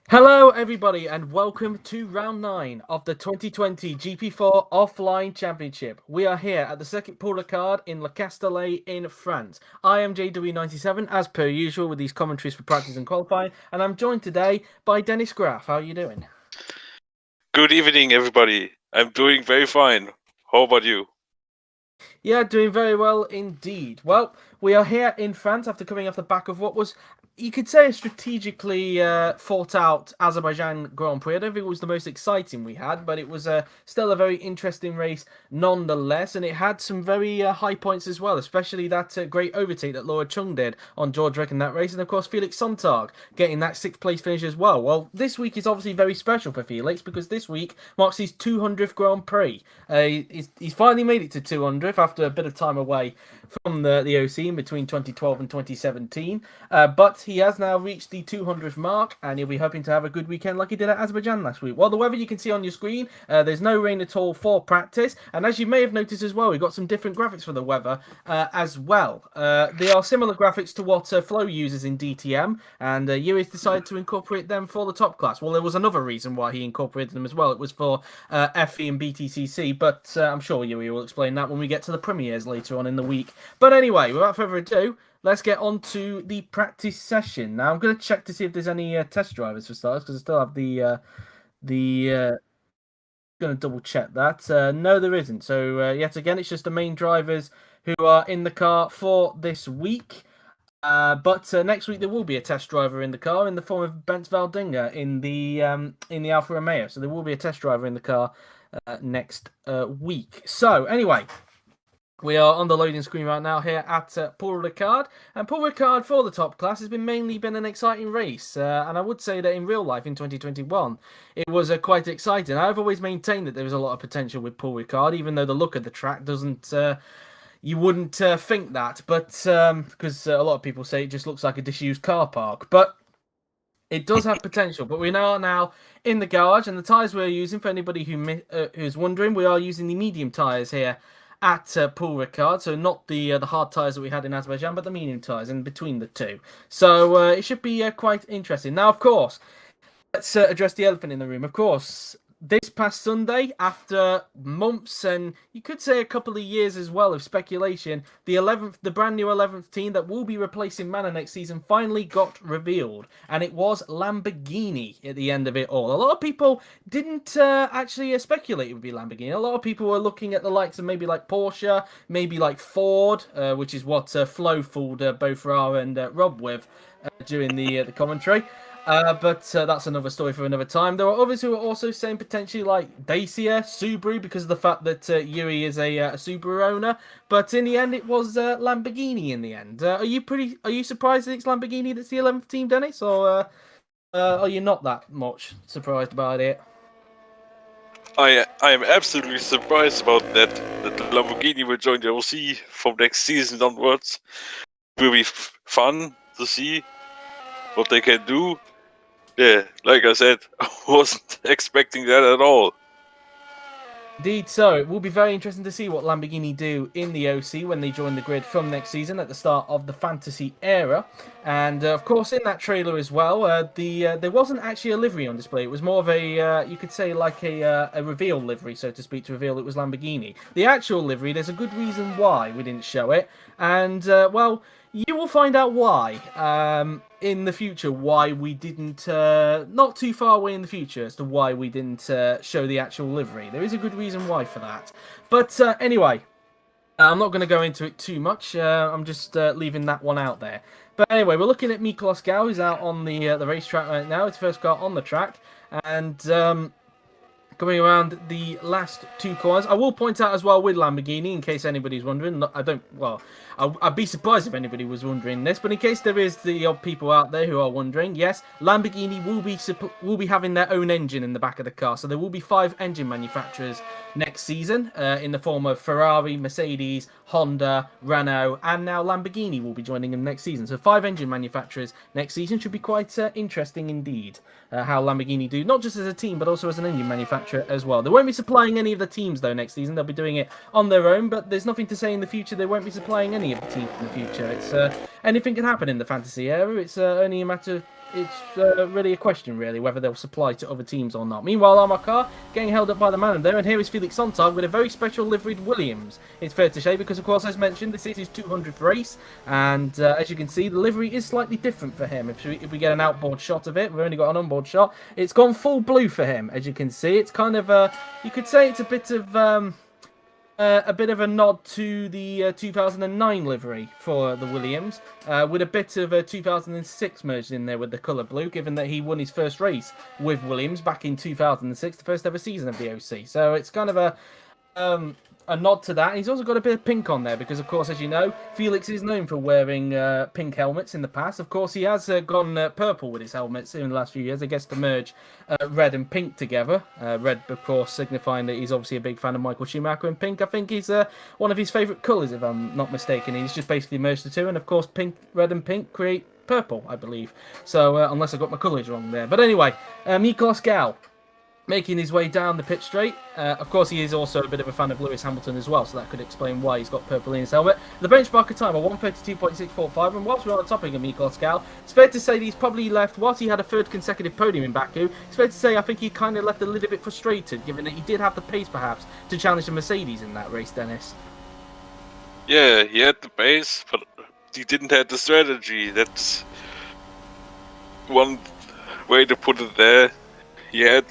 Hello, everybody, and welcome to round 9 of the 2020 GP4 Offline Championship. We are here at the second Pour Card in Le Castellet in France. I am JW97, as per usual, with these commentaries for practice and qualifying, and I'm joined today by Dennis Graff. How are you doing? Good evening, everybody. I'm doing very fine. How about you? Yeah, doing very well indeed. Well, we are here in France after coming off the back of what was, you could say, a strategically thought out Azerbaijan Grand Prix. I don't think it was the most exciting we had, but it was still a very interesting race nonetheless, and it had some very high points as well, especially that great overtake that Laura Chung did on George Rick in that race, and of course Felix Sontag getting that 6th place finish as well. Well, this week is obviously very special for Felix because this week marks his 200th Grand Prix. He's finally made it to 200th after a bit of time away from the OC in between 2012 and 2017. But he has now reached the 200th mark, and he'll be hoping to have a good weekend like he did at Azerbaijan last week. Well, the weather you can see on your screen, there's no rain at all for practice, and as you may have noticed as well, we've got some different graphics for the weather as well. They are similar graphics to what Flo uses in DTM, and Yuri's decided to incorporate them for the top class. Well, there was another reason why he incorporated them as well. It was for FE and BTCC, but I'm sure Yuri will explain that when we get to the premieres later on in the week. But anyway, without further ado, let's get on to the practice session. Now, I'm going to check to see if there's any test drivers for starters, because I still have the going to double check that. No, there isn't. So, yet again, it's just the main drivers who are in the car for this week. But next week there will be a test driver in the car in the form of Bent Valdinger in the Alfa Romeo. So there will be a test driver in the car next week. So anyway, we are on the loading screen right now here at Paul Ricard. And Paul Ricard for the top class has mainly been an exciting race. And I would say that in real life in 2021, it was quite exciting. I've always maintained that there was a lot of potential with Paul Ricard, even though the look of the track doesn't... you wouldn't think that, but because a lot of people say it just looks like a disused car park. But it does have potential. But we are now in the garage, and the tyres we're using, for anybody who's wondering, we are using the medium tyres here at Paul Ricard, so not the hard tyres that we had in Azerbaijan, but the medium tyres in between the two. So it should be quite interesting. Now, of course, let's address the elephant in the room. Of course, this past Sunday, after months and you could say a couple of years as well of speculation, the brand new 11th team that will be replacing Manor next season finally got revealed, and it was Lamborghini at the end of it all. A lot of people didn't actually speculate it would be Lamborghini. A lot of people were looking at the likes of maybe like Porsche, maybe like Ford, which is what Flo fooled both Ra and Rob with during the commentary. But that's another story for another time. There are others who are also saying potentially like Dacia, Subaru, because of the fact that Yuri is a Subaru owner. But in the end, it was Lamborghini in the end. Are you surprised that it's Lamborghini that's the 11th team, Dennis? Or are you not that much surprised about it? I am absolutely surprised about that Lamborghini will join the OC from next season onwards. It will be fun to see what they can do. Yeah, like I said, I wasn't expecting that at all. Indeed, so it will be very interesting to see what Lamborghini do in the OC when they join the grid from next season at the start of the fantasy era. And of course, in that trailer as well, there wasn't actually a livery on display. It was more of a, you could say, like a reveal livery, so to speak, to reveal it was Lamborghini. The actual livery, there's a good reason why we didn't show it, and well, you will find out why in the future, why we didn't, not too far away in the future, as to why we didn't show the actual livery. There is a good reason why for that. But anyway, I'm not going to go into it too much. I'm just leaving that one out there. But anyway, we're looking at Miklos Gau, who's out on the racetrack right now. It's first car on the track. And coming around the last two corners. I will point out as well with Lamborghini, in case anybody's wondering. I'd be surprised if anybody was wondering this, but in case there is the odd people out there who are wondering, yes, Lamborghini will be having their own engine in the back of the car. So there will be 5 engine manufacturers next season in the form of Ferrari, Mercedes, Honda, Renault, and now Lamborghini will be joining them next season. So 5 engine manufacturers next season should be quite interesting indeed. How Lamborghini do, not just as a team, but also as an engine manufacturer as well. They won't be supplying any of the teams, though, next season. They'll be doing it on their own, but there's nothing to say in the future they won't be supplying any of the teams in the future. It's anything can happen in the fantasy era. It's only a matter of really a question, really, whether they'll supply to other teams or not. Meanwhile, Armar getting held up by the man there, and here is Felix Sontag with a very special liveried Williams. It's fair to say, because of course, as mentioned, this is his 200th race, and as you can see, the livery is slightly different for him. If we get an outboard shot of it, we've only got an onboard shot. It's gone full blue for him, as you can see. It's kind of you could say it's a bit of a nod to the 2009 livery for the Williams, with a bit of 2006 merged in there with the colour blue, given that he won his first race with Williams back in 2006, the first ever season of the OC. So it's kind of a nod to that. He's also got a bit of pink on there because, of course, as you know, Felix is known for wearing pink helmets in the past. Of course, he has gone purple with his helmets in the last few years. I guess to merge red and pink together. Red, of course, signifying that he's obviously a big fan of Michael Schumacher, and pink, I think, is one of his favourite colours, if I'm not mistaken. He's just basically merged the two, and of course, red and pink create purple, I believe. So, unless I got my colours wrong there. But anyway, Miklos Gal making his way down the pit straight. Of course, he is also a bit of a fan of Lewis Hamilton as well, so that could explain why he's got purple in his helmet. The benchmark time of 1:32.645, and whilst we're on the topic of Miklos Gal, it's fair to say that he's probably left, whilst he had a third consecutive podium in Baku, it's fair to say I think he kind of left a little bit frustrated, given that he did have the pace, perhaps, to challenge the Mercedes in that race, Dennis. Yeah, he had the pace, but he didn't have the strategy. That's one way to put it there. He had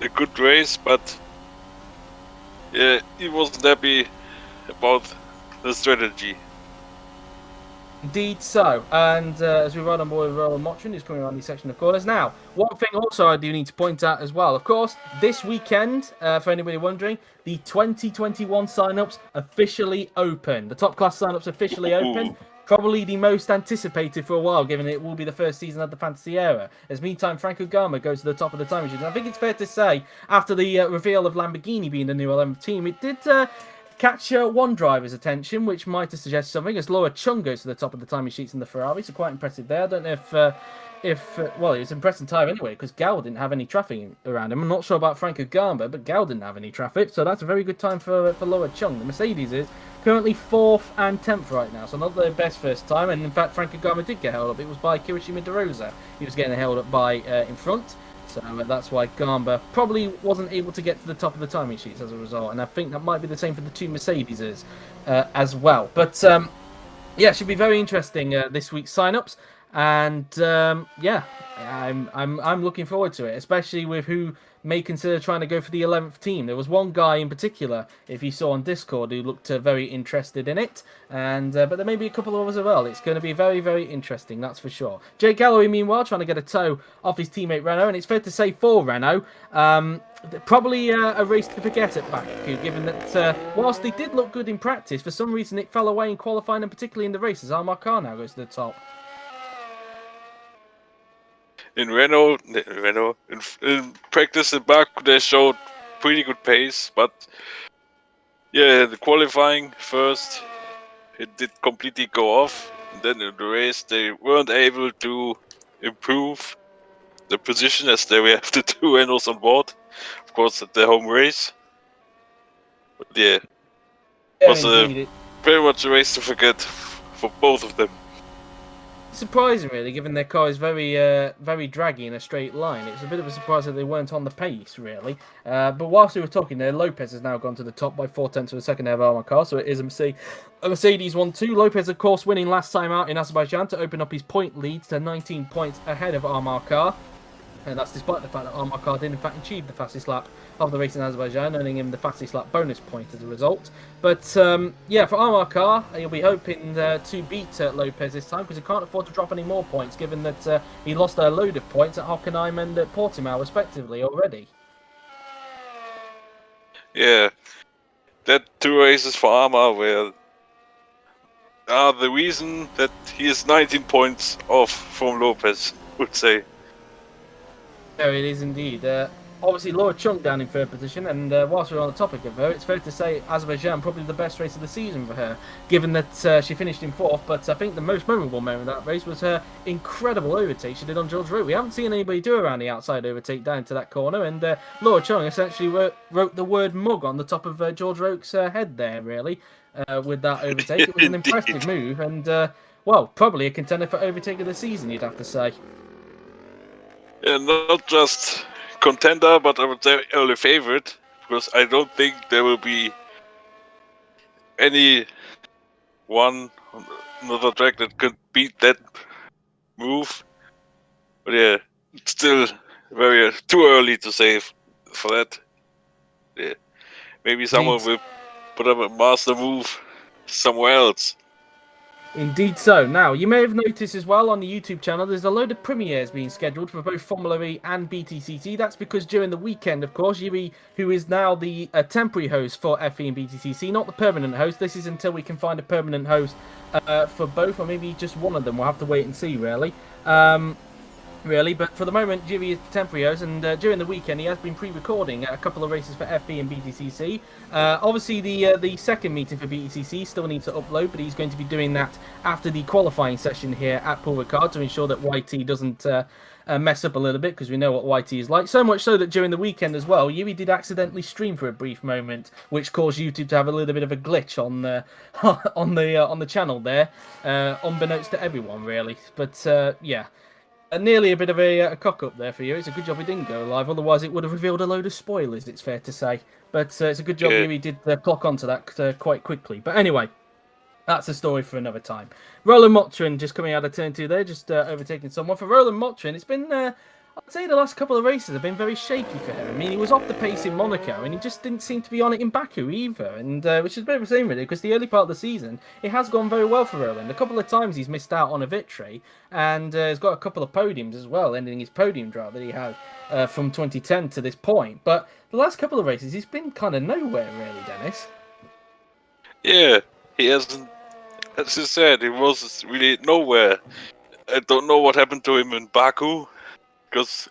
a good race, but yeah, he wasn't happy about the strategy. Indeed so, and as we run on board with Roland Motrin, who's coming around the section of corners. Now, one thing also I do need to point out as well, of course, this weekend, for anybody wondering, the 2021 sign-ups officially open. The top class sign-ups officially open. Probably the most anticipated for a while, given it will be the first season of the Fantasy Era. As meantime, Franco Gama goes to the top of the time machine. And I think it's fair to say, after the reveal of Lamborghini being the new 11th team, it did catch one driver's attention, which might have suggested something, as Laura Chung goes to the top of the timing sheets in the Ferrari. So quite impressive there. I don't know well, it was an impressive time anyway, because Gal didn't have any traffic around him. I'm not sure about Franco Gama, but Gal didn't have any traffic, so that's a very good time for Laura Chung. The Mercedes is currently 4th and 10th right now, so not their best first time, and in fact Franco Gama did get held up. It was by Kirishima DeRosa he was getting held up by in front, so that's why Gamba probably wasn't able to get to the top of the timing sheets as a result, and I think that might be the same for the two Mercedeses as well. But yeah, it should be very interesting this week's sign-ups. And yeah, I'm looking forward to it, especially with who may consider trying to go for the 11th team. There was one guy in particular, if you saw on Discord, who looked very interested in it, and but there may be a couple of others as well. It's going to be very, very interesting, that's for sure. Jake Galloway, meanwhile, trying to get a toe off his teammate Renault, and it's fair to say for Renault, probably a race to forget at Baku, given that whilst they did look good in practice, for some reason it fell away in qualifying, and particularly in the races. Armar Carr now goes to the top. In Renault, in practice in Baku, they showed pretty good pace, but yeah, the qualifying first, it did completely go off. And then in the race, they weren't able to improve the position as they have the two Renaults on board, of course, at the home race. But yeah, it was very much a race to forget for both of them. Surprising, really, given their car is very, very draggy in a straight line. It's a bit of a surprise that they weren't on the pace, really. But whilst we were talking there, Lopez has now gone to the top by 4/10 of a second ahead of Armar Carr, so it is a Mercedes 1-2. Lopez, of course, winning last time out in Azerbaijan to open up his point lead to 19 points ahead of Armar Carr. And that's despite the fact that Armar Carr did in fact achieve the fastest lap of the race in Azerbaijan, earning him the fastest lap bonus point as a result. But yeah, for Armar Carr, he'll be hoping to beat Lopez this time, because he can't afford to drop any more points, given that he lost a load of points at Hockenheim and at Portimao respectively already. Yeah, that two races for Armar are the reason that he is 19 points off from Lopez, I would say. Yeah, it is indeed. Obviously, Laura Chung down in third position, and whilst we're on the topic of her, it's fair to say Azerbaijan probably the best race of the season for her, given that she finished in 4th, but I think the most memorable moment of that race was her incredible overtake she did on George Roque. We haven't seen anybody do around the outside overtake down to that corner, and Laura Chung essentially wrote the word mug on the top of George Roque's head there, really, with that overtake. It was an impressive move, and, well, probably a contender for overtake of the season, you'd have to say. not just contender, but I would say early favorite, because I don't think there will be any one another track that could beat that move. But yeah, it's still very too early to say for that. Yeah. Maybe someone Indeed. will put up a master move somewhere else. Indeed so. Now, you may have noticed as well on the YouTube channel, there's a load of premieres being scheduled for both Formula E and BTCC. That's because during the weekend, of course, Yuri, who is now the temporary host for FE and BTCC, not the permanent host. This is until we can find a permanent host for both, or maybe just one of them. We'll have to wait and see, really. But for the moment, Jiri is temporary host, and during the weekend he has been pre-recording a couple of races for FE and BTCC. Obviously, the second meeting for BTCC still needs to upload, but he's going to be doing that after the qualifying session here at Paul Ricard to ensure that YT doesn't mess up a little bit, because we know what YT is like. So much so that during the weekend as well, Yuri did accidentally stream for a brief moment, which caused YouTube to have a little bit of a glitch on the on the channel there, unbeknownst to everyone, really. But yeah. Nearly a bit of a cock-up there for you. It's a good job we didn't go live, otherwise it would have revealed a load of spoilers, it's fair to say. But it's a good job we did clock onto that quite quickly. But anyway, that's a story for another time. Roland Motrin just coming out of turn 2 there, just overtaking someone. For Roland Motrin, it's been, I'd say the last couple of races have been very shaky for him. I mean, he was off the pace in Monaco, and he just didn't seem to be on it in Baku either, and which is a bit of a shame, really, because the early part of the season, it has gone very well for Roland. A couple of times he's missed out on a victory, and he's got a couple of podiums as well, ending his podium drought that he had from 2010 to this point. But the last couple of races, he's been kind of nowhere, really, Dennis. Yeah, he hasn't, as you said, he was really nowhere. I don't know what happened to him in Baku, because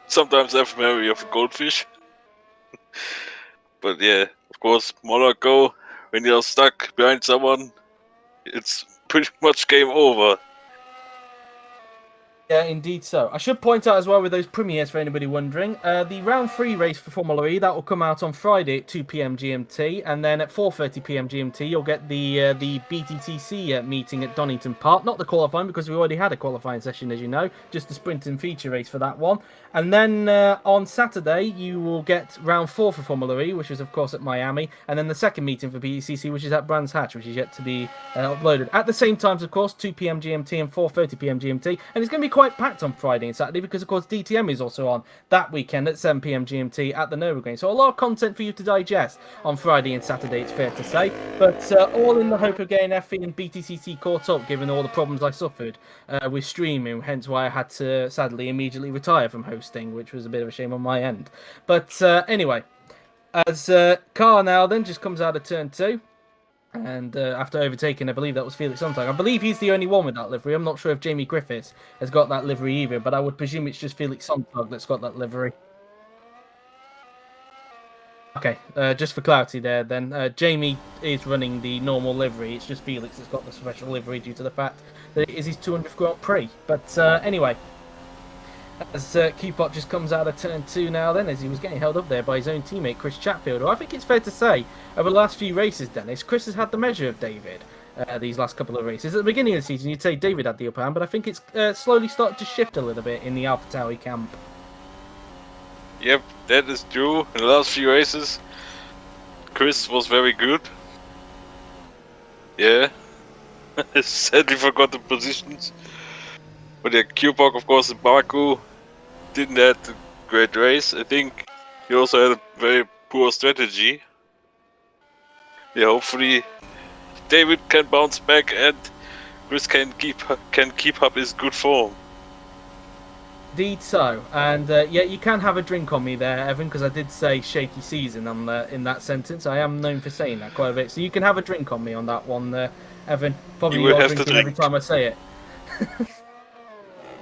sometimes I have memory of a goldfish. But yeah, of course, Monaco, when you're stuck behind someone, it's pretty much game over. Yeah, indeed so. I should point out as well with those premieres, for anybody wondering, the round 3 race for Formula E, that will come out on Friday at 2 p.m. GMT, and then at 4:30 p.m. GMT you'll get the BTTC meeting at Donington Park. Not the qualifying, because we already had a qualifying session, as you know, just the sprint and feature race for that one. And then on Saturday you will get round 4 for Formula E, which is of course at Miami, and then the second meeting for BTCC, which is at Brands Hatch, which is yet to be uploaded. At the same times, of course, 2 p.m. GMT and 4:30 p.m. GMT, and it's going to be quite packed on Friday and Saturday, because of course DTM is also on that weekend at 7 p.m. GMT at the Nürburgring. So a lot of content for you to digest on Friday and Saturday, it's fair to say, but all in the hope of getting FE and BTCC caught up, given all the problems I suffered with streaming, hence why I had to sadly immediately retire from hosting, which was a bit of a shame on my end. But anyway, as Car now then just comes out of turn 2, and after overtaking, I believe that was Felix Sontag. I believe he's the only one with that livery. I'm not sure if Jamie Griffiths has got that livery either, but I would presume it's just Felix Sontag that's got that livery. Okay, just for clarity there then, Jamie is running the normal livery. It's just Felix that's got the special livery due to the fact that it is his 200th Grand Prix. But anyway, as Q-Pot just comes out of turn 2 now then, as he was getting held up there by his own teammate Chris Chatfield, who I think it's fair to say, over the last few races, Dennis, Chris has had the measure of David these last couple of races. At the beginning of the season, you'd say David had the upper hand, but I think it's slowly started to shift a little bit in the AlphaTauri camp. Yep, that is true. In the last few races, Chris was very good. Yeah, I sadly forgot the positions. But yeah, Q-Pop, of course, in Baku didn't have a great race. I think he also had a very poor strategy. Yeah, hopefully David can bounce back and Chris can keep up his good form. Indeed so, and yeah, you can have a drink on me there, Evan, because I did say shaky season in that sentence. I am known for saying that quite a bit, so you can have a drink on me on that one, Evan. Probably you are drinking every time I say it.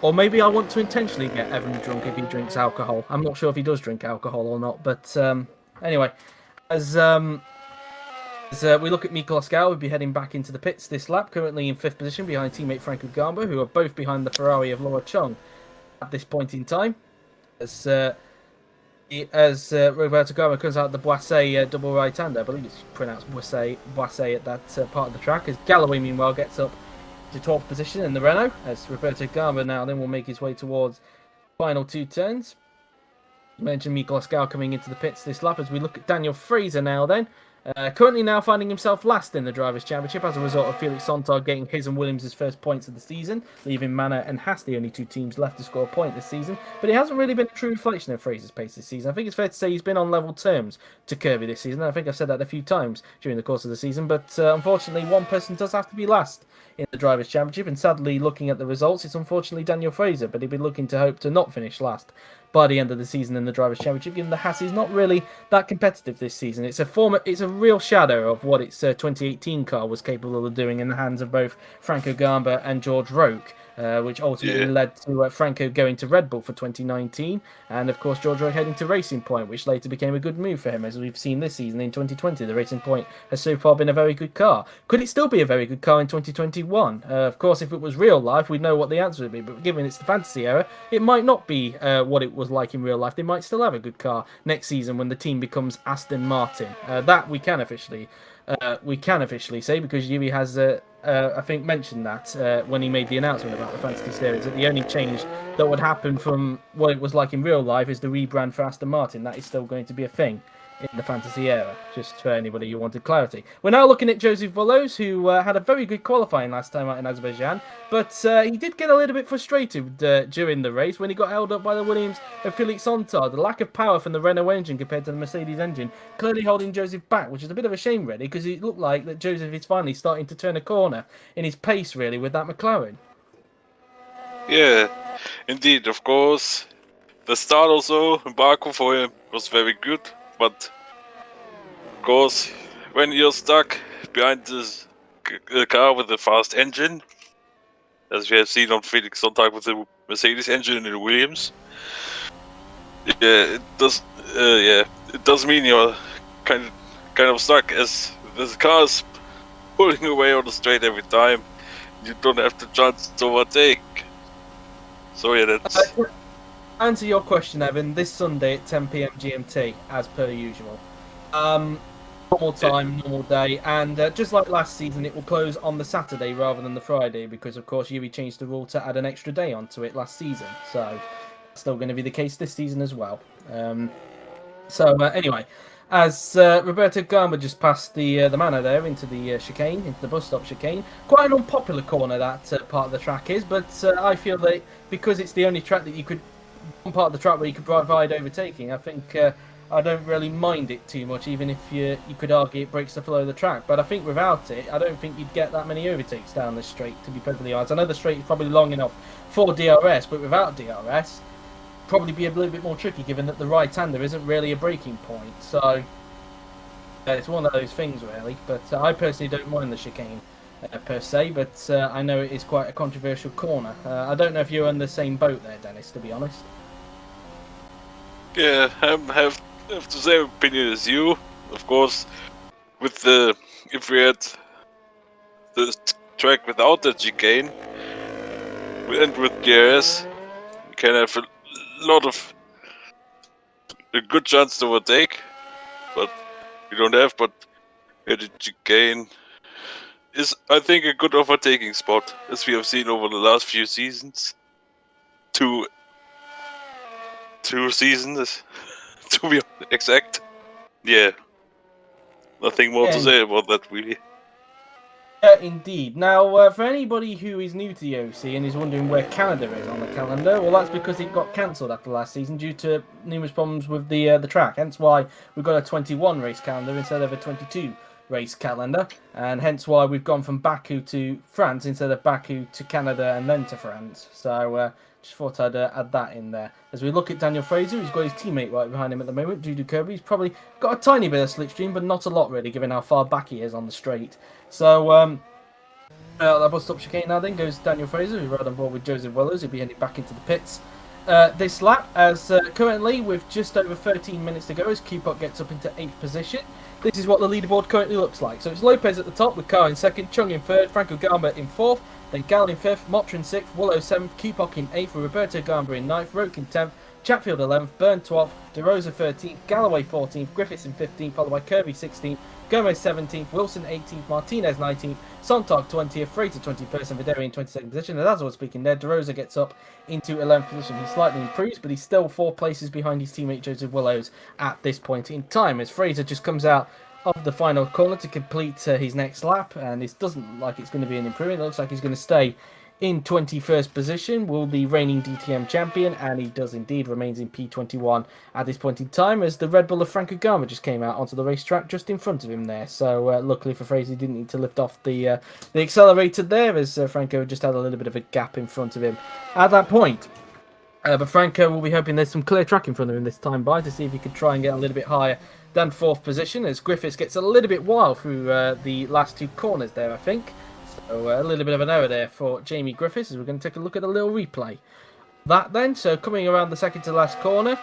Or maybe I want to intentionally get Evan drunk if he drinks alcohol. I'm not sure if he does drink alcohol or not, but anyway, as we look at Mika Loscal, we'll be heading back into the pits this lap, currently in 5th position behind teammate Franco Gamba, who are both behind the Ferrari of Laura Chung at this point in time. As Roberto Gamba comes out the Boissé double right-hander, I believe it's pronounced Boissé at that part of the track, as Galloway meanwhile gets up to 12th position in the Renault, as Roberto Gamba now then will make his way towards final 2 turns. You mentioned Miko Lascaux coming into the pits this lap as we look at Daniel Fraser now then. Currently now finding himself last in the Drivers' Championship as a result of Felix Sontag getting his and Williams' first points of the season, leaving Manor and Haas the only 2 teams left to score a point this season. But it hasn't really been a true reflection of Fraser's pace this season. I think it's fair to say he's been on level terms to Kirby this season. I think I've said that a few times during the course of the season, but unfortunately one person does have to be last in the Drivers' Championship, and sadly, looking at the results, it's unfortunately Daniel Fraser, but he'd be looking to hope to not finish last by the end of the season in the Drivers' Championship, given the Haas is not really that competitive this season. It's a real shadow of what its 2018 car was capable of doing in the hands of both Franco Gamba and George Roque, which ultimately led to Franco going to Red Bull for 2019, and of course George Roque heading to Racing Point, which later became a good move for him, as we've seen this season in 2020. The Racing Point has so far been a very good car. Could it still be a very good car in 2021? Of course, if it was real life, we'd know what the answer would be, but given it's the fantasy era, it might not be what it was like in real life. They might still have a good car next season when the team becomes Aston Martin. That we can officially say, because Yuri has I think mentioned that when he made the announcement about the Fantasy Series, that the only change that would happen from what it was like in real life is the rebrand for Aston Martin. That is still going to be a thing in the fantasy era, just for anybody who wanted clarity. We're now looking at Joseph Volos, who had a very good qualifying last time out in Azerbaijan, but he did get a little bit frustrated during the race when he got held up by the Williams of Felix Sontag. The lack of power from the Renault engine compared to the Mercedes engine clearly holding Joseph back, which is a bit of a shame, really, because it looked like that Joseph is finally starting to turn a corner in his pace, really, with that McLaren. Yeah, indeed, of course. The start also in Baku for him was very good, but of course, when you're stuck behind this car with a fast engine, as we have seen on Felix Sontag with the Mercedes engine in the Williams, it does mean you're kind of stuck, as this car is pulling away on the straight every time. You don't have the chance to overtake. So yeah, that's. Answer your question, Evan, this Sunday at 10 PM GMT, as per usual. Normal time, normal day, and just like last season, it will close on the Saturday rather than the Friday, because of course Yuri changed the rule to add an extra day onto it last season, so it's still going to be the case this season as well. Anyway, as Roberto Gamba just passed the manor there into the chicane, into the bus stop chicane, quite an unpopular corner that part of the track is, but I feel that because it's the only track that you could, one part of the track where you could provide overtaking, I think I don't really mind it too much, even if you could argue it breaks the flow of the track. But I think without it, I don't think you'd get that many overtakes down the straight, to be perfectly honest. I know the straight is probably long enough for DRS, but without DRS, probably be a little bit more tricky, given that the right-hander isn't really a braking point. So it's one of those things, really. But I personally don't mind the chicane per se, but I know it is quite a controversial corner. I don't know if you're on the same boat there, Dennis, to be honest. Yeah, I have the same opinion as you. Of course, if we had the track without the chicane and with DRS, you can have a good chance to overtake, but we don't have. But the chicane is, I think, a good overtaking spot, as we have seen over the last few seasons. Two seasons, to be exact. Yeah, nothing more to say about that, really. Indeed. Now, for anybody who is new to the OC and is wondering where Canada is on the calendar, well, that's because it got cancelled after last season due to numerous problems with the track. Hence why we've got a 21 race calendar instead of a 22 race calendar, and hence why we've gone from Baku to France instead of Baku to Canada and then to France. So just thought I'd add that in there. As we look at Daniel Fraser, he's got his teammate right behind him at the moment, Dudu Kirby. He's probably got a tiny bit of slipstream, but not a lot really, given how far back he is on the straight. So that bus stop chicane now then goes Daniel Fraser, who's right on board with Joseph Wellows. He'll be heading back into the pits this lap, as currently with just over 13 minutes to go, as Q-Pot gets up into 8th position. This is what the leaderboard currently looks like. So it's Lopez at the top with Carr in 2nd, Chung in 3rd, Franco Gamba in 4th, then Gal in 5th, Motra in 6th, Wallow 7th, Q-Pot in 8th, Roberto Gamba in 9th, Roke in 10th, Chatfield 11th, Byrne 12th, De Rosa 13th, Galloway 14th, Griffiths in 15th, followed by Kirby 16th, Gomez 17th, Wilson 18th, Martinez 19th, Sontag 20th, Fraser 21st, and Videri in 22nd position. And as I was speaking there, De Rosa gets up into 11th position. He slightly improves, but he's still 4 places behind his teammate Joseph Willows at this point in time, as Fraser just comes out of the final corner to complete his next lap, and it doesn't look like it's going to be an improvement. It looks like he's going to stay in 21st position, will the reigning DTM champion, and he does indeed, remains in P21 at this point in time, as the Red Bull of Franco Gama just came out onto the racetrack just in front of him there. So luckily for Fraser, he didn't need to lift off the accelerator there, as Franco just had a little bit of a gap in front of him at that point. But Franco will be hoping there's some clear track in front of him this time by, to see if he could try and get a little bit higher than 4th position, as Griffiths gets a little bit wild through the last 2 corners there, I think. So a little bit of an error there for Jamie Griffiths, as we're going to take a look at a little replay. That then, so coming around the second to last corner,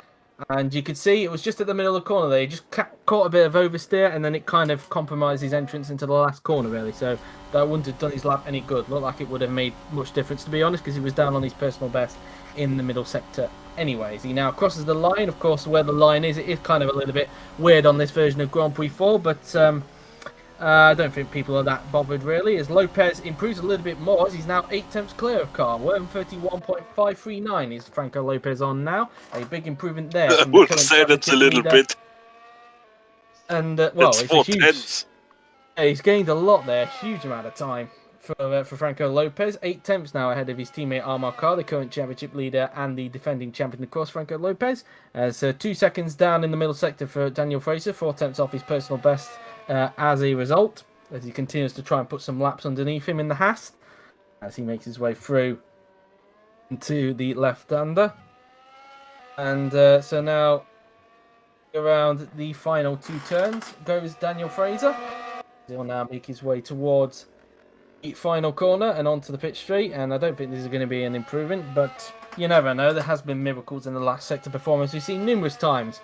and you could see it was just at the middle of the corner there. He just caught a bit of oversteer, and then it kind of compromised his entrance into the last corner, really. So that wouldn't have done his lap any good. Looked like it would have made much difference, to be honest, because he was down on his personal best in the middle sector anyways. He now crosses the line. Of course, where the line is, it is kind of a little bit weird on this version of Grand Prix 4, but I don't think people are that bothered, really, as Lopez improves a little bit more, as he's now 8 tenths clear of Carl. 131.539 is Franco Lopez on now. A big improvement there. I would say that's a little bit. And, well, it's a huge... tenths. Yeah, he's gained a lot there, huge amount of time for Franco Lopez. 8 tenths now ahead of his teammate Armar Carr, the current championship leader and the defending champion, of course, Franco Lopez. So 2 seconds down in the middle sector for Daniel Fraser, 4 tenths off his personal best as a result, as he continues to try and put some laps underneath him in the Haas, as he makes his way through into the left-hander. And so now around the final 2 turns goes Daniel Fraser. He'll now make his way towards the final corner and onto the pit straight, and I don't think this is going to be an improvement, but you never know. There has been miracles in the last sector performance we've seen numerous times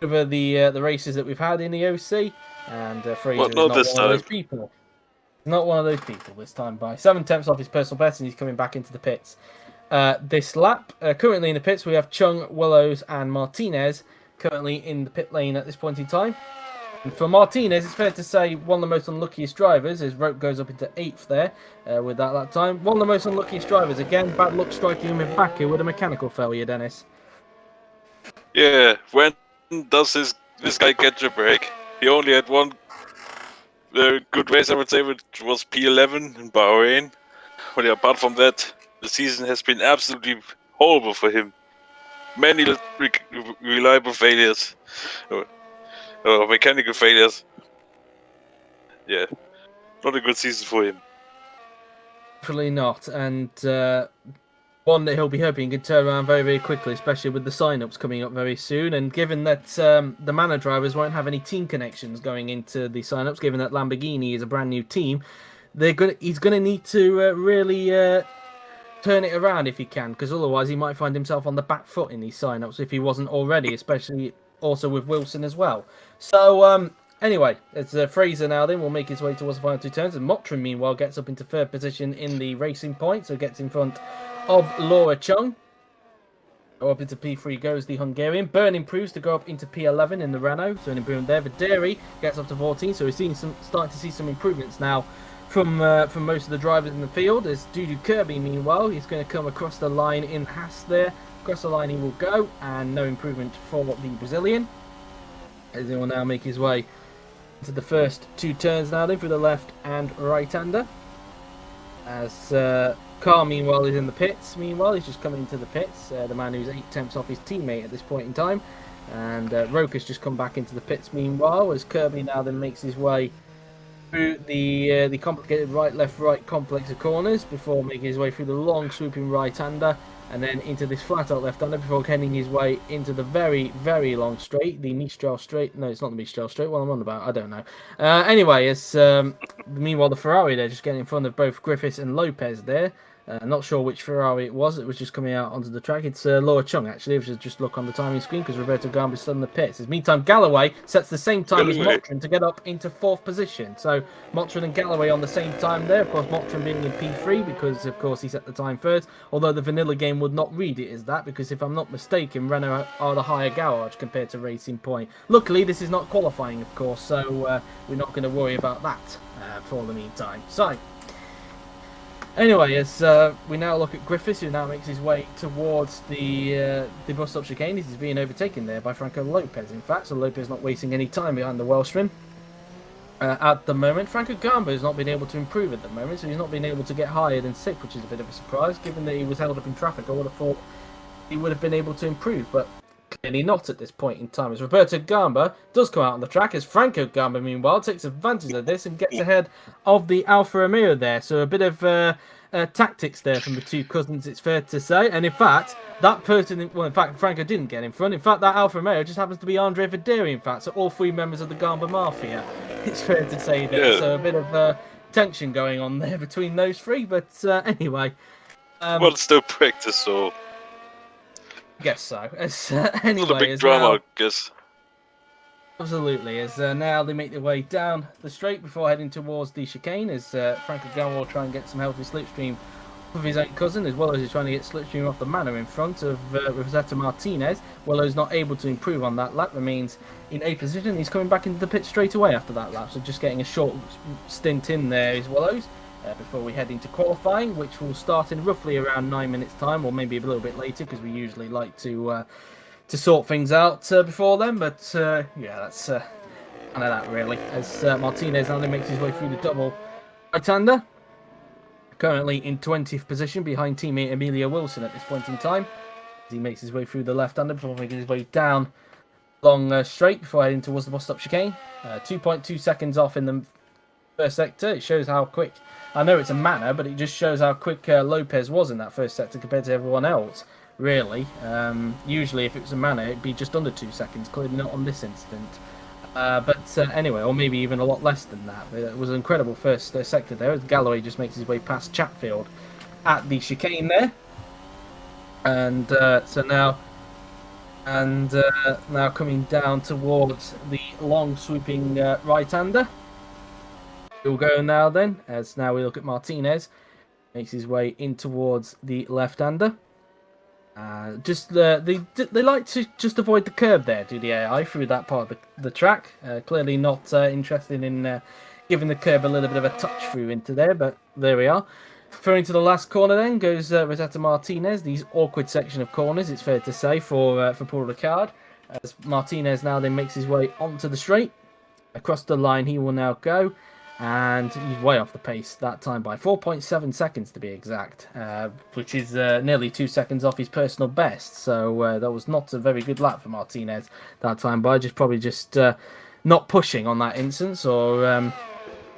over the races that we've had in the OC, and Fraser is not one of those people. Not one of those people this time by 7 tenths off his personal best, and he's coming back into the pits this lap. Currently in the pits, we have Chung, Willows, and Martinez currently in the pit lane at this point in time. And for Martinez, it's fair to say one of the most unluckiest drivers, as Rope goes up into 8th there with that lap time. One of the most unluckiest drivers. Again, bad luck striking him in back here with a mechanical failure, Dennis. Yeah, when does this guy get a break? He only had one good race, I would say, which was P11 in Bahrain. But yeah, apart from that, the season has been absolutely horrible for him. Many reliable failures. Mechanical failures. Yeah, not a good season for him. Definitely not, and one that he'll be hoping can turn around very, very quickly, especially with the sign-ups coming up very soon. And given that the Manor drivers won't have any team connections going into the sign-ups, given that Lamborghini is a brand new team, he's going to need to really turn it around if he can, because otherwise he might find himself on the back foot in these sign-ups if he wasn't already, especially also with Wilson as well. So anyway, it's Fraser now then will make his way towards the final 2 turns, and Mottram meanwhile gets up into 3rd position in the racing point, so gets in front of Laura Chung. Up into P3 goes the Hungarian. Byrne improves to go up into P11 in the Renault, so an improvement there. Videri gets up to 14, so we're seeing starting to see some improvements now from most of the drivers in the field. As Dudu Kirby meanwhile, he's going to come across the line in Haas there. Across the line he will go, and no improvement for the Brazilian, as he will now make his way into the first 2 turns now then through the left and right-hander. As Carr meanwhile is in the pits. Meanwhile, he's just coming into the pits, the man who's 8 tenths off his teammate at this point in time. And Roke has just come back into the pits meanwhile, as Kirby now then makes his way through the complicated right-left-right complex of corners before making his way through the long swooping right-hander, and then into this flat-out left-hander before heading his way into the very, very long straight, the Mistral straight. No, it's not the Mistral straight. What I'm on about, I don't know. Anyway, it's meanwhile the Ferrari there just getting in front of both Griffiths and Lopez there. Not sure which Ferrari it was. It was just coming out onto the track. It's Laura Chung, actually. If you just look on the timing screen, because Roberto Gamba is still in the pits. Meantime, Galloway sets the same time as Mottram to get up into 4th position. So Mottram and Galloway on the same time there. Of course, Mottram being in P3 because, of course, he set the time first. Although the vanilla game would not read it as that, because if I'm not mistaken, Renault are the higher garage compared to Racing Point. Luckily, this is not qualifying, of course, so we're not going to worry about that for the meantime. So, anyway, as we now look at Griffiths, who now makes his way towards the bus stop chicane. He's being overtaken there by Franco Lopez, in fact, so Lopez not wasting any time behind the Welshman. At the moment, Franco Gamba has not been able to improve at the moment, so he's not been able to get higher than 6th, which is a bit of a surprise, given that he was held up in traffic. I would have thought he would have been able to improve, but clearly not at this point in time, as Roberto Gamba does come out on the track, as Franco Gamba, meanwhile, takes advantage of this and gets ahead of the Alfa Romeo there. So a bit of tactics there from the two cousins, it's fair to say. And in fact, that person, well, in fact, Franco didn't get in front. In fact, that Alfa Romeo just happens to be Andre Verderi, in fact. So all 3 members of the Gamba Mafia, it's fair to say there. Yeah. So a bit of tension going on there between those 3. But anyway. Well, it's no practice, so... I guess so. Anyway, it's a big drama, now, I guess. Absolutely. As now they make their way down the straight before heading towards the chicane, as Franco Gamba will try and get some healthy slipstream of his own cousin, as well as he's trying to get slipstream off the Manor in front of Rosetta Martinez. Wellow's not able to improve on that lap, remains in 8th position. He's coming back into the pit straight away after that lap, so just getting a short stint in there is Wellow's. Before we head into qualifying, which will start in roughly around 9 minutes time, or maybe a little bit later, because we usually like to sort things out before then. But yeah, that's kind of that really. As Martinez now makes his way through the double right-hander, currently in 20th position behind teammate Emilio Wilson at this point in time, as he makes his way through the left-hander before making his way down long straight before heading towards the bus stop chicane. 2.2 seconds off in the first sector. It shows how quick. I know it's a Manor, but it just shows how quick Lopez was in that first sector compared to everyone else, really. Usually, if it was a Manor, it'd be just under 2 seconds, clearly not on this instant. But anyway, or maybe even a lot less than that. It was an incredible first sector there, as Galloway just makes his way past Chatfield at the chicane there. And so now coming down towards the long sweeping right-hander. We'll go now then, as now we look at Martinez. Makes his way in towards the left-hander. They like to just avoid the curb there, do the AI, through that part of the track. Clearly not interested in giving the curb a little bit of a touch through into there, but there we are. Through into the last corner then goes Rosetta Martinez. These awkward section of corners, it's fair to say, for Paul Ricard. As Martinez now then makes his way onto the straight. Across the line he will now go. And he's way off the pace that time by 4.7 seconds to be exact, which is nearly 2 seconds off his personal best. So that was not a very good lap for Martinez that time by, probably not pushing on that instance, or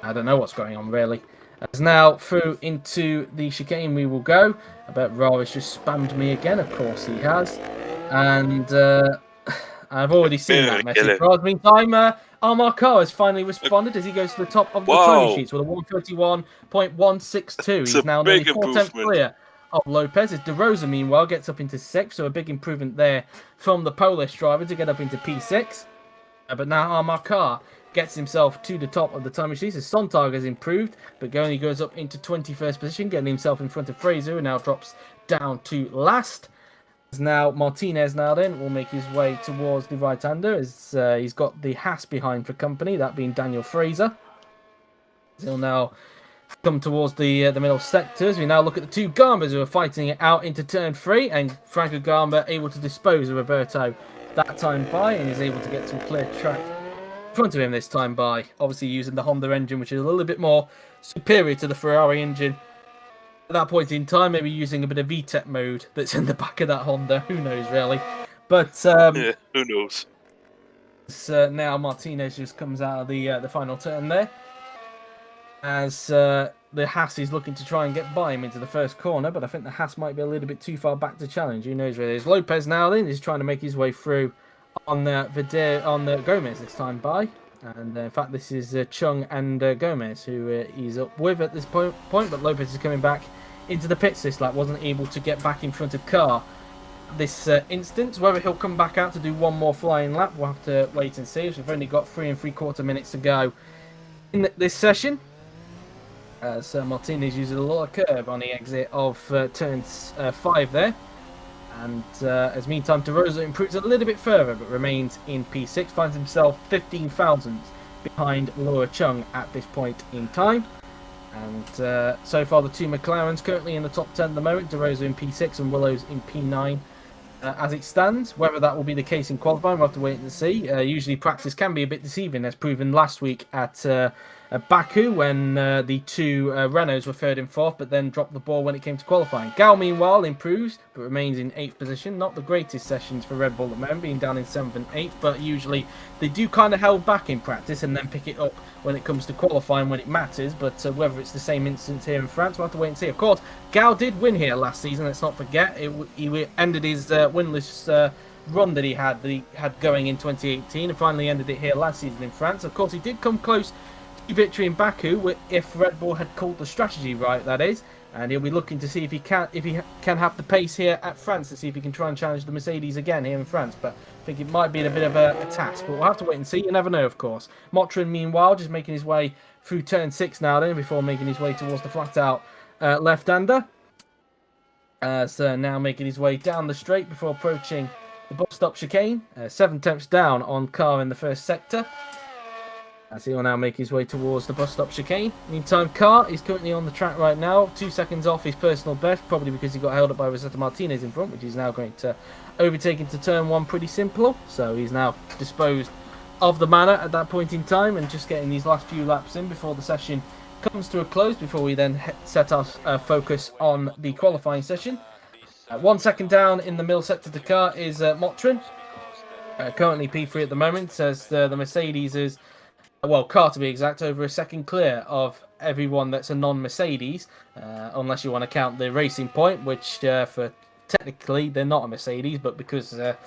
I don't know what's going on really. As now through into the chicane we will go. I bet Ra has just spammed me again, of course he has. And I've already seen that message. Meantime, Armar has finally responded as he goes to the top of the timing sheets with a 131.162. He's now nearly 4/10 clear of Lopez. As De Rosa, meanwhile, gets up into 6th, so a big improvement there from the Polish driver to get up into P6. But now Armar gets himself to the top of the timing sheets as Sontag has improved, but only goes up into 21st position, getting himself in front of Fraser, who now drops down to last. Now Martinez will make his way towards the right-hander as he's got the Haas behind for company, that being Daniel Fraser. He'll now come towards the middle sectors. We now look at the two Gambas who are fighting it out into turn 3, and Franco Gamba able to dispose of Roberto that time by, and is able to get some clear track in front of him this time by, obviously using the Honda engine, which is a little bit more superior to the Ferrari engine. At that point in time, maybe using a bit of VTEC mode that's in the back of that Honda. Who knows, really? But yeah, who knows? Now Martinez just comes out of the final turn there, as the Haas is looking to try and get by him into the first corner, but I think the Haas might be a little bit too far back to challenge. Who knows, really? There's Lopez now. Then is trying to make his way through on the Gomez this time by. And in fact, this is Chung and Gomez who he's up with at this point. But Lopez is coming back into the pits this lap, wasn't able to get back in front of Carr this instance. Whether he'll come back out to do one more flying lap, we'll have to wait and see. So we've only got 3 3/4 minutes to go in this session. So Martinez uses a lot of curb on the exit of turn 5 there. And as meantime, De Rosa improves a little bit further, but remains in P6, finds himself 15 thousandths behind Laura Chung at this point in time. And so far, the 2 McLarens currently in the top 10 at the moment, De Rosa in P6 and Willows in P9 as it stands. Whether that will be the case in qualifying, we'll have to wait and see. Usually practice can be a bit deceiving, as proven last week at Baku, when the 2 Renaults were 3rd and 4th, but then dropped the ball when it came to qualifying. Gal, meanwhile, improves, but remains in 8th position. Not the greatest sessions for Red Bull at the moment, being down in 7th and 8th, but usually they do kind of hold back in practice and then pick it up when it comes to qualifying when it matters. But whether it's the same instance here in France, we'll have to wait and see. Of course, Gal did win here last season, let's not forget. He ended his winless run that he had going in 2018 and finally ended it here last season in France. Of course, he did come close victory in Baku if Red Bull had called the strategy right, that is, and he'll be looking to see if he can have the pace here at France, to see if he can try and challenge the Mercedes again here in France. But I think it might be a bit of a task, but we'll have to wait and see. You never know, of course. Motrin, meanwhile, just making his way through turn 6 now then, before making his way towards the flat out left-hander. So now making his way down the straight before approaching the bus stop chicane. 7 tenths down on Carr in the first sector, as he will now make his way towards the bus stop chicane. Meantime, Carr is currently on the track right now, 2 seconds off his personal best, probably because he got held up by Rosetta Martinez in front, which he's now going to overtake into turn 1 pretty simple. So he's now disposed of the manor at that point in time, and just getting these last few laps in before the session comes to a close, before we then set our focus on the qualifying session. 1 second down in the middle sector to Carr is Motrin, currently P3 at the moment, as the Mercedes is, well, Carr to be exact, over a second clear of everyone that's a non-Mercedes, unless you want to count the Racing Point, which for technically they're not a Mercedes, but because it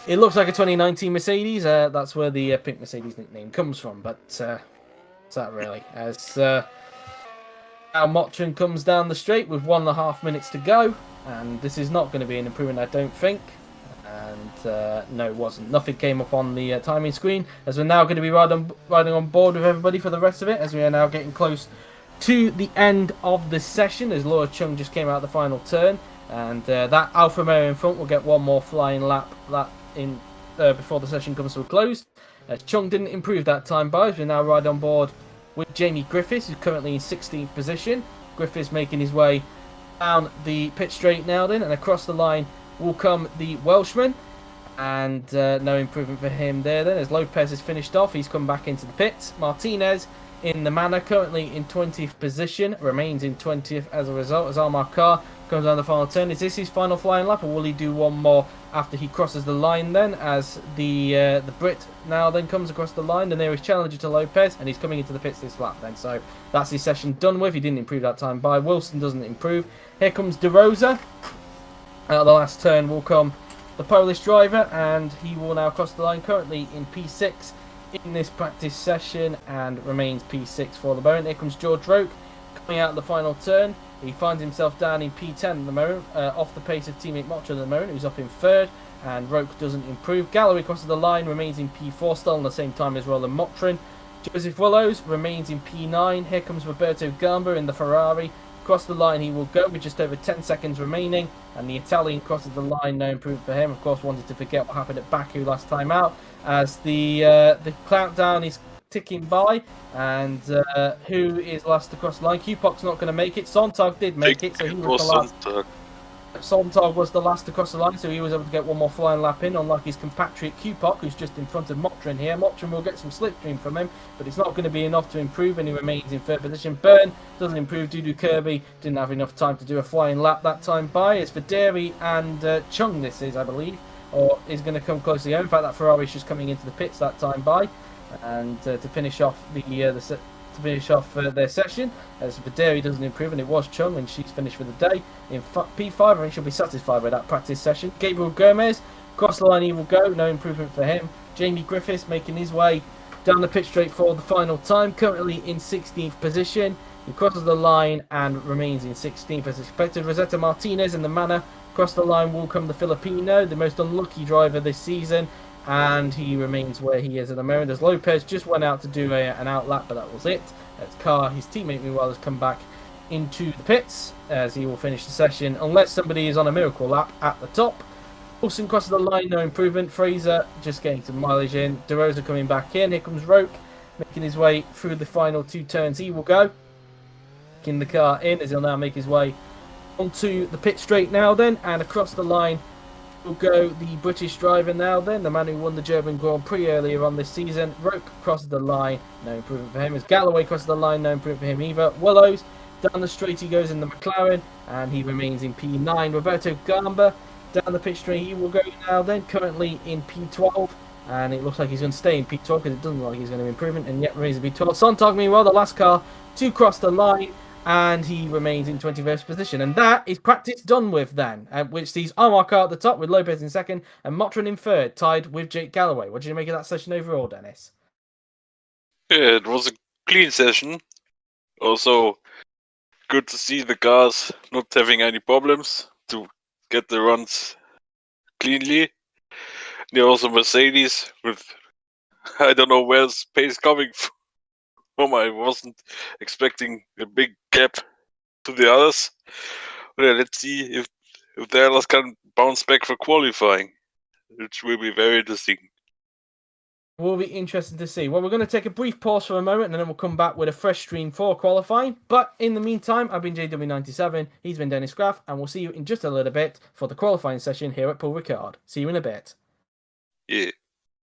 looks like a 2019 Mercedes, that's where the pink Mercedes nickname comes from. But it's that really, as now Motrin comes down the straight with 1.5 minutes to go, and this is not going to be an improvement, I don't think. And no, it wasn't. Nothing came up on the timing screen, as we're now going to be riding on board with everybody for the rest of it, as we are now getting close to the end of the session, as Laura Chung just came out the final turn, and that Alfa Romeo in front will get one more flying lap before the session comes to a close. Chung didn't improve that time by, as we now ride on board with Jamie Griffiths, who's currently in 16th position. Griffiths making his way down the pit straight now then, and across the line will come the Welshman, and no improvement for him there then, as Lopez has finished off. He's come back into the pits. Martinez in the manor, currently in 20th position, remains in 20th as a result, as Almar Carr comes down the final turn. Is this his final flying lap, or will he do one more after he crosses the line then, as the Brit now then comes across the line, the nearest challenger to Lopez, and he's coming into the pits this lap then. So that's his session done with. He didn't improve that time by. Wilson doesn't improve. Here comes De Rosa. Out of the last turn will come the Polish driver, and he will now cross the line, currently in P6 in this practice session, and remains P6 for the moment. Here comes George Roke coming out of the final turn. He finds himself down in P10 at the moment, off the pace of teammate Motrin at the moment, who's up in 3rd, and Roke doesn't improve. Galloway crosses the line, remains in P4, still on the same time as well as Motrin. Joseph Willows remains in P9. Here comes Roberto Gamba in the Ferrari. Across the line he will go with just over 10 seconds remaining, and the Italian crosses the line, no improvement for him. Of course, wanted to forget what happened at Baku last time out, as the countdown is ticking by, and who is last across the line? Kupok's not going to make it. Sontag did make it, so he was the last. Sontag was the last across the line, so he was able to get one more flying lap in, unlike his compatriot Kupok, who's just in front of Motrin here. Motrin will get some slipstream from him, but it's not going to be enough to improve, and he remains in 3rd position. Byrne doesn't improve. Dudu Kirby didn't have enough time to do a flying lap that time by. It's Videri and Chung, this is, I believe, or is going to come close to the end. In fact, that Ferrari's just coming into the pits that time by, and to finish off their session, as Videri doesn't improve, and it was Chung, and she's finished for the day in P5. I think she'll be satisfied with that practice session. Gabriel Gomez, across the line he will go, no improvement for him. Jamie Griffiths making his way down the pit straight for the final time, currently in 16th position. He crosses the line and remains in 16th as expected. Rosetta Martinez in the manor. Across the line will come the Filipino, the most unlucky driver this season, and he remains where he is at the moment as Lopez just went out to do an outlap, but that was it. That's Carr, his teammate, meanwhile, has come back into the pits as he will finish the session unless somebody is on a miracle lap at the top. Wilson crosses the line, no improvement. Fraser just getting some mileage in. De Rosa coming back in. Here comes Roke making his way through the final 2 turns. He will go. Kicking the car in as he'll now make his way onto the pit straight now then, and across the line will go the British driver now then, the man who won the German Grand Prix earlier on this season. Roke crosses the line, no improvement for him. As Galloway crosses the line, no improvement for him either. Willows, down the straight he goes in the McLaren, and he remains in P9. Roberto Gamba, down the pit straight he will go now then, currently in P12. And it looks like he's going to stay in P12 because it doesn't look like he's going to improve and yet remains in P12. Sontag, meanwhile, the last car to cross the line, and he remains in 21st position. And that is practice done with then, which sees Omar Carr at the top with Lopez in second and Motrin in third, tied with Jake Galloway. What did you make of that session overall, Dennis? Yeah, it was a clean session. Also, good to see the cars not having any problems to get the runs cleanly. And also Mercedes with, I don't know where's pace coming from. I wasn't expecting a big gap to the others. But yeah, let's see if the others can bounce back for qualifying, which will be very interesting. Will be interesting to see. Well, we're going to take a brief pause for a moment and then we'll come back with a fresh stream for qualifying. But in the meantime, I've been JW97, he's been Dennis Graff, and we'll see you in just a little bit for the qualifying session here at Paul Ricard. See you in a bit. Yeah.